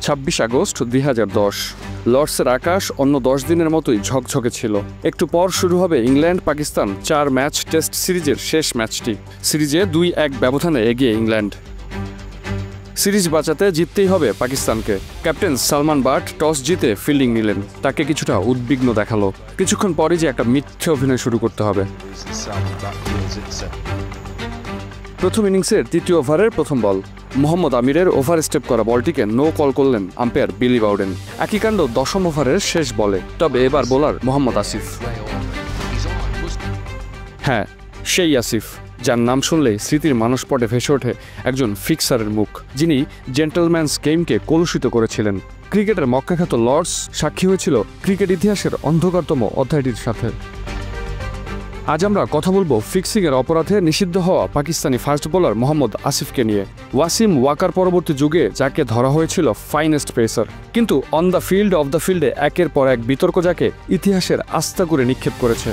26 August 2010। লর্ডসের আকাশ অন্য 10 দিনের মতোই ঝকঝকে ছিল। একটু পর শুরু হবে ইংল্যান্ড পাকিস্তান 4 ম্যাচ টেস্ট সিরিজের শেষ ম্যাচটি। সিরিজে 2-1 ব্যবধানে এগিয়ে ইংল্যান্ড। সিরিজ বাঁচাতে জিততেই হবে পাকিস্তানকে। ক্যাপ্টেন সালমান বাট টস জিতে ফিল্ডিং নিলেন। তাকে কিছুটা উদ্বিগ্ন দেখালো। কিছুক্ষণ পরই যে একটা মিথ্যে অভিনয় শুরু করতে হবে। প্রথম ইনিংসের তৃতীয় ওভারের প্রথম বল। মোহাম্মদ আমিরের ওভার স্টেপ করা বলটিকে নো কল করলেন আম্পায়ার বিলি বাউডেন। একই কাণ্ড 10ম ওভারের শেষ বলে, তবে এবার বোলার মোহাম্মদ আসিফ। হ্যাঁ, সেই আসিফ যার নাম শুনলেই স্মৃতির মানসপটে ভেসে ওঠে একজন ফিক্সারের মুখ, যিনি জেন্টলম্যানস গেমকে কলুষিত করেছিলেন। ক্রিকেটের মক্কাখ্যাত লর্ডস সাক্ষী হয়েছিল ক্রিকেট ইতিহাসের অন্ধকারতম অধ্যায়টির সাথে। আজ আমরা কথা বলবো ফিক্সিংয়ের অপরাধে নিষিদ্ধ হওয়া পাকিস্তানি ফাস্ট বোলার মোহাম্মদ আসিফকে নিয়ে। ওয়াসিম ওয়াকার পরবর্তী যুগে যাকে ধরা হয়েছিল ফাইনেস্ট পেসার, কিন্তু on the field of the ফিল্ডে একের পর এক বিতর্ক যাকে ইতিহাসের আস্থা করে নিক্ষেপ করেছে।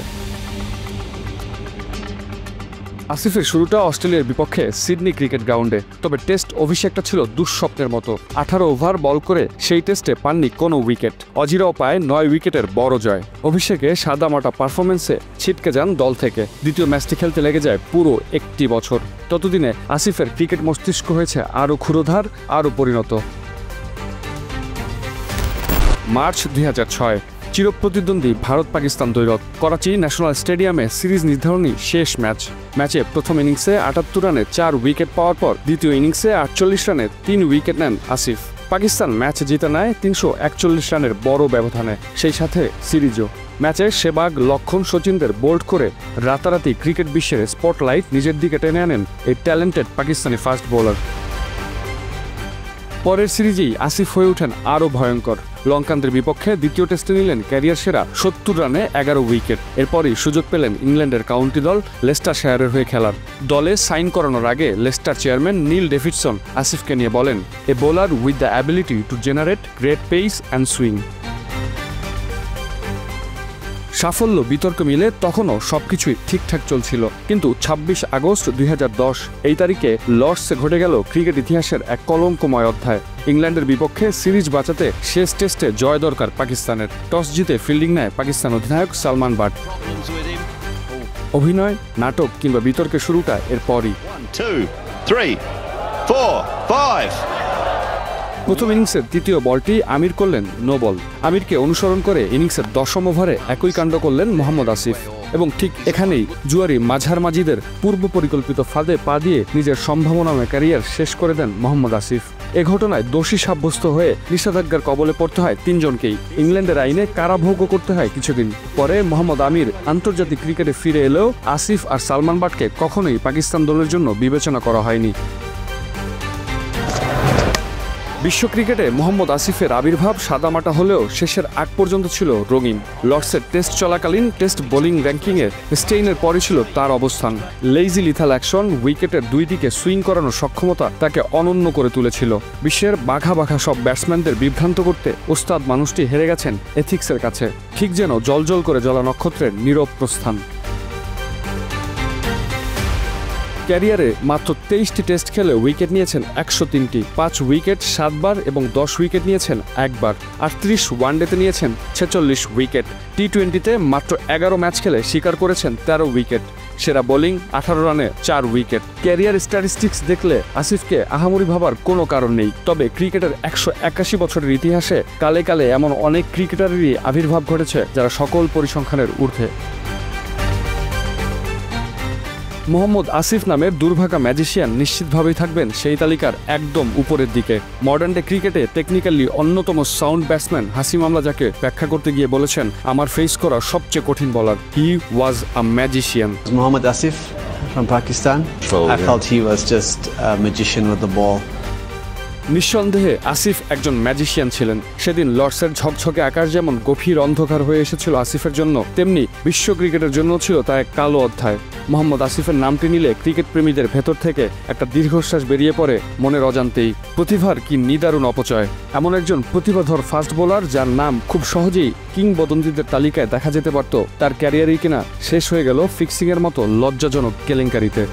আসিফের শুরুটা অস্ট্রেলিয়ার বিপক্ষে সিডনি ক্রিকেট গ্রাউন্ডে, তবে টেস্ট অভিষেকটা ছিল দুঃস্বপ্নের মতো। 18 ওভার বল করে সেই টেস্টে পাননি কোনো উইকেট। অজিরাও পায় 9 উইকেটের বড় জয়। অভিষেকে সাদামাটা পারফরমেন্সে ছিটকে যান দল থেকে। দ্বিতীয় ম্যাচটি খেলতে লেগে যায় পুরো 1 বছর। ততদিনে আসিফের ক্রিকেট মস্তিষ্ক হয়েছে আরও ক্ষুরোধার, আরও পরিণত। মার্চ 2006, চিরপ্রতিদ্বন্দ্বী ভারত পাকিস্তান দ্বৈরথ। করাচি ন্যাশনাল স্টেডিয়ামে সিরিজ নির্ধারণী শেষ ম্যাচে প্রথম ইনিংসে 78 রানে 4 উইকেট পাওয়ার পর দ্বিতীয় ইনিংসে 48 রানে 3 উইকেট নেন আসিফ। পাকিস্তান ম্যাচ জিতে নেয় 341 রানের বড় ব্যবধানে, সেই সাথে সিরিজও। ম্যাচে সেবাগ, লক্ষণ, সচিনদের বোল্ড করে রাতারাতি ক্রিকেট বিশ্বের স্পটলাইট নিজের দিকে টেনে আনেন এই ট্যালেন্টেড পাকিস্তানি ফাস্ট বোলার। পরের সিরিজেই আসিফ হয়ে ওঠেন আরও ভয়ঙ্কর। লঙ্কানদের বিপক্ষে দ্বিতীয় টেস্টে নিলেন ক্যারিয়ার সেরা 70 রানে 11 উইকেট। এরপরই সুযোগ পেলেন ইংল্যান্ডের কাউন্টি দল লেস্টারশায়ারের হয়ে খেলার। দলে সাইন করানোর আগে লেস্টার চেয়ারম্যান নীল ডেভিডসন আসিফকে নিয়ে বলেন, a bowler with the ability to generate great pace and swing. সাফল্য বিতর্ক মিলে তখনও সবকিছুই ঠিকঠাক চলছিল, কিন্তু 26 আগস্ট 2010 এই তারিখে লর্ডসে ঘটে গেল ক্রিকেট ইতিহাসের এক কলঙ্কময় অধ্যায়। ইংল্যান্ডের বিপক্ষে সিরিজ বাঁচাতে শেষ টেস্টে জয় দরকার পাকিস্তানের। টস জিতে ফিল্ডিং নেয় পাকিস্তান অধিনায়ক সালমান বাট। অভিনয়, নাটক কিংবা বিতর্কের শুরুটা এরপরই। প্রথম ইনিংসের তৃতীয় বলটি আমির করলেন নো বল। আমিরকে অনুসরণ করে ইনিংসের 10ম ওভারে একই কাণ্ড করলেন মোহাম্মদ আসিফ, এবং ঠিক এখানেই জুয়ারি মাঝারমাঝিদের পূর্ব পরিকল্পিত ফাঁদে পা দিয়ে নিজের সম্ভাবনাময় ক্যারিয়ার শেষ করে দেন মোহাম্মদ আসিফ। এ ঘটনায় দোষী সাব্যস্ত হয়ে নিষেধাজ্ঞার কবলে পড়তে হয় 3 জনকেই। ইংল্যান্ডের আইনে কারাভোগও করতে হয় কিছুদিন। পরে মোহাম্মদ আমির আন্তর্জাতিক ক্রিকেটে ফিরে এলেও আসিফ আর সালমান বাটকে কখনোই পাকিস্তান দলের জন্য বিবেচনা করা হয়নি। বিশ্ব ক্রিকেটে মোহাম্মদ আসিফের আবির্ভাব সাদামাটা হলেও শেষের আগ পর্যন্ত ছিল রঙিন। লর্ডসের টেস্ট চলাকালীন টেস্ট বোলিং র্যাঙ্কিংয়ে স্টেইনের পরই ছিল তার অবস্থান। লেইজি লিথাল অ্যাকশন, উইকেটের 2 দিকে সুইং করানোর সক্ষমতা তাকে অনন্য করে তুলেছিল। বিশ্বের বাঘা বাঘা সব ব্যাটসম্যানদের বিভ্রান্ত করতে ওস্তাদ মানুষটি হেরে গেছেন এথিক্সের কাছে, ঠিক যেন জলজল করে জ্বলা নক্ষত্রের নীরব প্রস্থান। ক্যারিয়ারে মাত্র 23টি টেস্ট খেলে উইকেট নিয়েছেন 103টি, 5 উইকেট 7 বার এবং 10 উইকেট নিয়েছেন 1 বার। 38 ওয়ানডেতে নিয়েছেন 46 উইকেট। টি-20তে মাত্র 11 ম্যাচ খেলে শিকার করেছেন 13 উইকেট। সেরা বোলিং 18 রানে 4 উইকেট। ক্যারিয়ার স্ট্যাটিস্টিক্স দেখলে আসিফকে আহামরি ভাবার কোনো কারণ নেই, তবে ক্রিকেটের 181 বছরের ইতিহাসে কালে কালে এমন অনেক ক্রিকেটারেরই আবির্ভাব ঘটেছে যারা সকল পরিসংখ্যানের ঊর্ধ্বে। মোহাম্মদ আসিফ নামের দুর্ভাগা ম্যাজিশিয়ান নিশ্চিতভাবেই থাকবেন সেই তালিকার একদম উপরের দিকে। মডার্ন ডে ক্রিকেটে টেকনিক্যালি অন্যতম সাউন্ড ব্যাটসম্যান হাসিম আমলা যাকে ব্যাখ্যা করতে গিয়ে বলেছেন, আমার ফেস করা সবচেয়ে কঠিন বলার। He was a magician. Mohammad Asif from Pakistan. I felt he was just a magician with the ball. নিঃসন্দেহে আসিফ একজন ম্যাজিশিয়ান ছিলেন। সেদিন লর্ডসের ঝকঝকে আকাশ যেমন গভীর অন্ধকার হয়ে এসেছিল আসিফের জন্য, তেমনি বিশ্ব ক্রিকেটের জন্য ছিল তা এক কালো অধ্যায়। মোহাম্মদ আসিফের নামটি নিলে ক্রিকেট প্রেমীদের ভেতর থেকে একটা দীর্ঘশ্বাস বেরিয়ে পড়ে মনের অজান্তেই। প্রতিভার কি নিদারুণ অপচয়। এমন একজন প্রতিভাধর ফাস্ট বোলার যার নাম খুব সহজেই কিংবদন্তিদের তালিকায় দেখা যেতে পারত, তার ক্যারিয়ারই কিনা শেষ হয়ে গেল ফিক্সিংয়ের মতো লজ্জাজনক কেলেঙ্কারিতে।